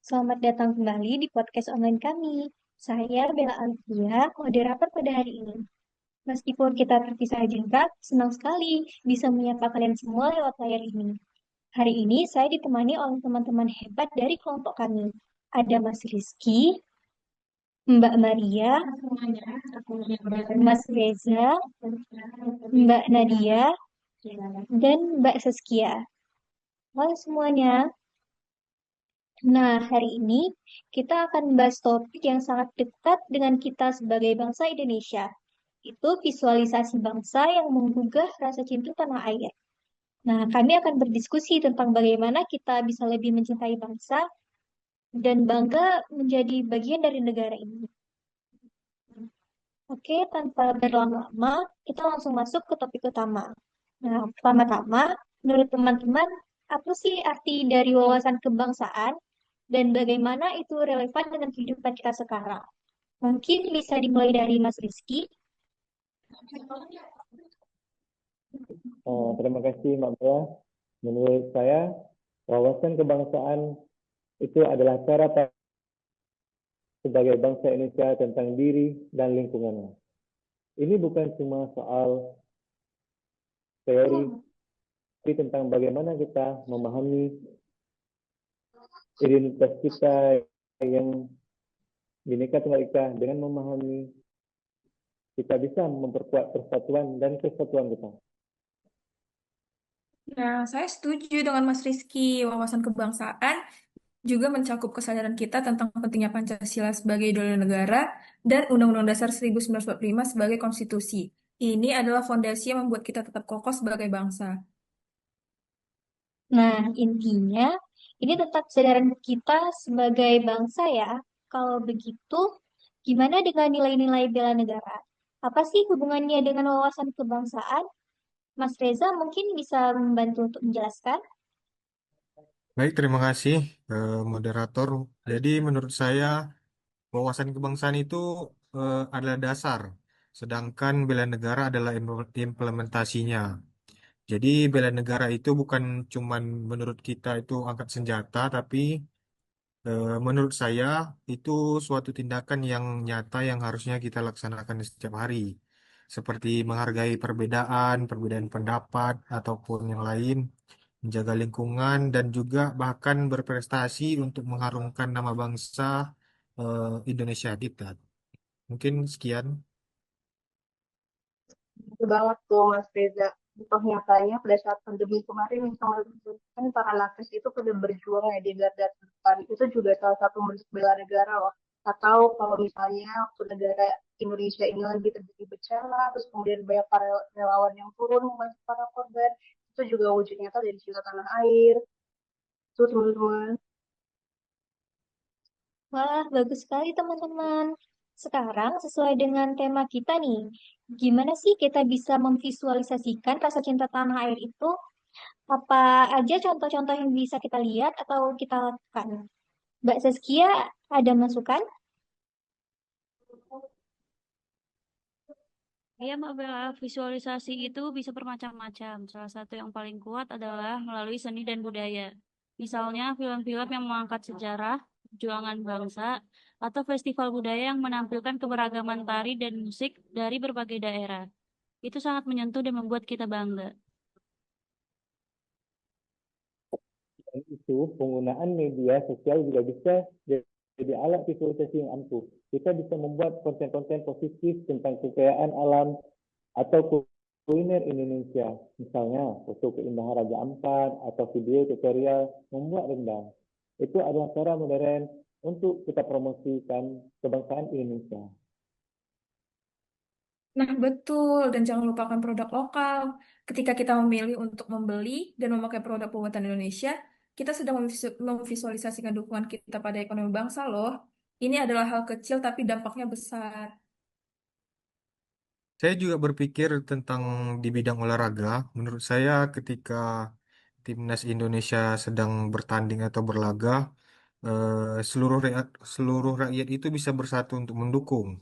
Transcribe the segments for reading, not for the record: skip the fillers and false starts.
Selamat datang kembali di podcast online kami. Saya Bella Alfia, moderator pada hari ini. Meskipun kita terpisah jenak, senang sekali bisa menyapa kalian semua lewat layar ini. Hari ini saya ditemani oleh teman-teman hebat dari kelompok kami. Ada Mas Rizky, Mbak Maria, Mas Reza, Mbak Nadia, dan Mbak Saskia. Halo semuanya. Nah, hari ini kita akan membahas topik yang sangat dekat dengan kita sebagai bangsa Indonesia. Itu visualisasi bangsa yang menggugah rasa cinta tanah air. Nah, kami akan berdiskusi tentang bagaimana kita bisa lebih mencintai bangsa dan bangga menjadi bagian dari negara ini. Oke, tanpa berlama-lama, kita langsung masuk ke topik utama. Nah, pertama-tama, menurut teman-teman, apa sih arti dari wawasan kebangsaan dan bagaimana itu relevan dengan kehidupan kita sekarang? Mungkin bisa dimulai dari Mas Rizky. Terima kasih Mbak Bella. Menurut saya, wawasan kebangsaan itu adalah cara sebagai bangsa Indonesia tentang diri dan lingkungannya. Ini bukan cuma soal teori, tapi tentang bagaimana kita memahami identitas kita yang Bhinneka Tunggal Ika. Dengan memahami, kita bisa memperkuat persatuan dan kesatuan kita. Nah, saya setuju dengan Mas Rizky. Wawasan kebangsaan juga mencakup kesadaran kita tentang pentingnya Pancasila sebagai idola negara dan Undang-Undang Dasar 1945 sebagai konstitusi. Ini adalah fondasi yang membuat kita tetap kokoh sebagai bangsa. Nah, intinya ini tentang kesadaran kita sebagai bangsa ya. Kalau begitu, gimana dengan nilai-nilai bela negara? Apa sih hubungannya dengan wawasan kebangsaan? Mas Reza mungkin bisa membantu untuk menjelaskan. Baik, terima kasih moderator. Jadi menurut saya wawasan kebangsaan itu adalah dasar, sedangkan bela negara adalah implementasinya. Jadi bela negara itu bukan cuman menurut kita itu angkat senjata, tapi menurut saya itu suatu tindakan yang nyata yang harusnya kita laksanakan di setiap hari. Seperti menghargai perbedaan pendapat, ataupun yang lain, menjaga lingkungan, dan juga bahkan berprestasi untuk mengharumkan nama bangsa Indonesia kita. Mungkin sekian. Betul banget tuh Mas Reza. Contoh nyatanya pada saat pandemi kemarin yang sangat kan para nakes itu pada berjuang ya di garda terdepan. Itu juga salah satu bentuk bela negara loh. Atau kalau misalnya waktu negara Indonesia ini lagi terjadi bencana, terus kemudian banyak para relawan yang turun membantu para korban, itu juga wujud nyata dari cinta tanah air. Itu teman-teman. Wah, bagus sekali teman-teman. Sekarang sesuai dengan tema kita nih, gimana sih kita bisa memvisualisasikan rasa cinta tanah air itu? Apa aja contoh-contoh yang bisa kita lihat atau kita lakukan? Mbak Saskia, ada masukan? Ya, Mbak Bella, visualisasi itu bisa bermacam-macam. Salah satu yang paling kuat adalah melalui seni dan budaya. Misalnya, film-film yang mengangkat sejarah, perjuangan bangsa, atau festival budaya yang menampilkan keberagaman tari dan musik dari berbagai daerah. Itu sangat menyentuh dan membuat kita bangga. Dan itu penggunaan media sosial juga bisa jadi alat visualisasi yang ampuh. Kita bisa membuat konten-konten positif tentang kekayaan alam atau kuliner Indonesia. Misalnya foto keindahan Raja Ampat atau video tutorial membuat rendang. Itu adalah cara modern untuk kita promosikan kebangsaan Indonesia. Nah, betul. Dan jangan lupakan produk lokal. Ketika kita memilih untuk membeli dan memakai produk buatan Indonesia, kita sedang memvisualisasikan dukungan kita pada ekonomi bangsa loh. Ini adalah hal kecil tapi dampaknya besar. Saya juga berpikir tentang di bidang olahraga. Menurut saya ketika timnas Indonesia sedang bertanding atau berlaga, seluruh rakyat itu bisa bersatu untuk mendukung,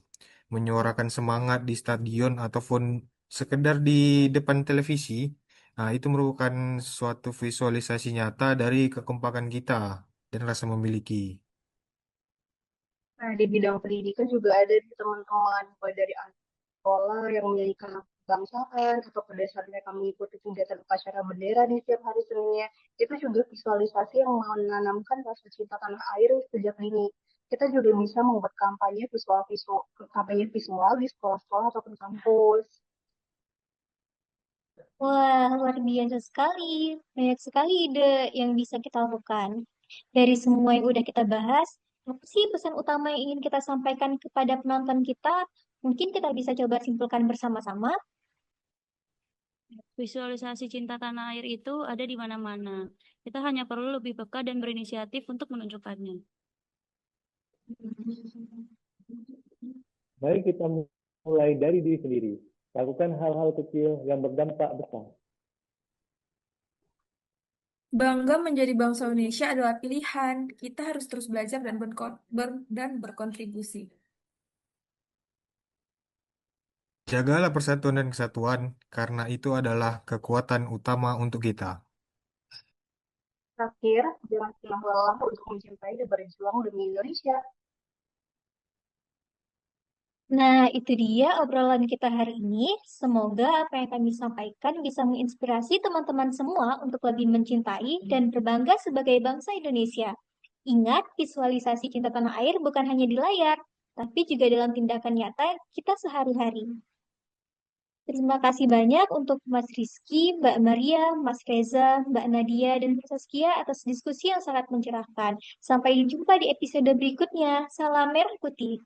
menyuarakan semangat di stadion ataupun sekedar di depan televisi. Nah, itu merupakan suatu visualisasi nyata dari kekompakan kita dan rasa memiliki. Nah, di bidang pendidikan juga ada di teman-teman, mulai dari anak sekolah yang memiliki kebangsaan atau pada saat mereka mengikuti kegiatan upacara bendera di setiap hari Seninnya, itu juga visualisasi yang menanamkan rasa cinta tanah air sejak dini. Kita juga bisa membuat kampanye visual di sekolah-sekolah ataupun kampus. Wah, luar biasa sekali. Banyak sekali ide yang bisa kita lakukan. Dari semua yang udah kita bahas, apa sih pesan utama yang ingin kita sampaikan kepada penonton kita? Mungkin kita bisa coba simpulkan bersama-sama. Visualisasi cinta tanah air itu ada di mana-mana. Kita hanya perlu lebih peka dan berinisiatif untuk menunjukkannya. Mari kita mulai dari diri sendiri. Lakukan hal-hal kecil yang berdampak besar. Bangga menjadi bangsa Indonesia adalah pilihan. Kita harus terus belajar dan berkontribusi. Jagalah persatuan dan kesatuan, karena itu adalah kekuatan utama untuk kita. Terakhir, jangan pernah lelah untuk mencintai dan berjuang demi Indonesia. Nah, itu dia obrolan kita hari ini. Semoga apa yang kami sampaikan bisa menginspirasi teman-teman semua untuk lebih mencintai dan berbangga sebagai bangsa Indonesia. Ingat, visualisasi cinta tanah air bukan hanya di layar, tapi juga dalam tindakan nyata kita sehari-hari. Terima kasih banyak untuk Mas Rizky, Mbak Maria, Mas Reza, Mbak Nadia, dan Mbak Saskia atas diskusi yang sangat mencerahkan. Sampai jumpa di episode berikutnya. Salam merah putih.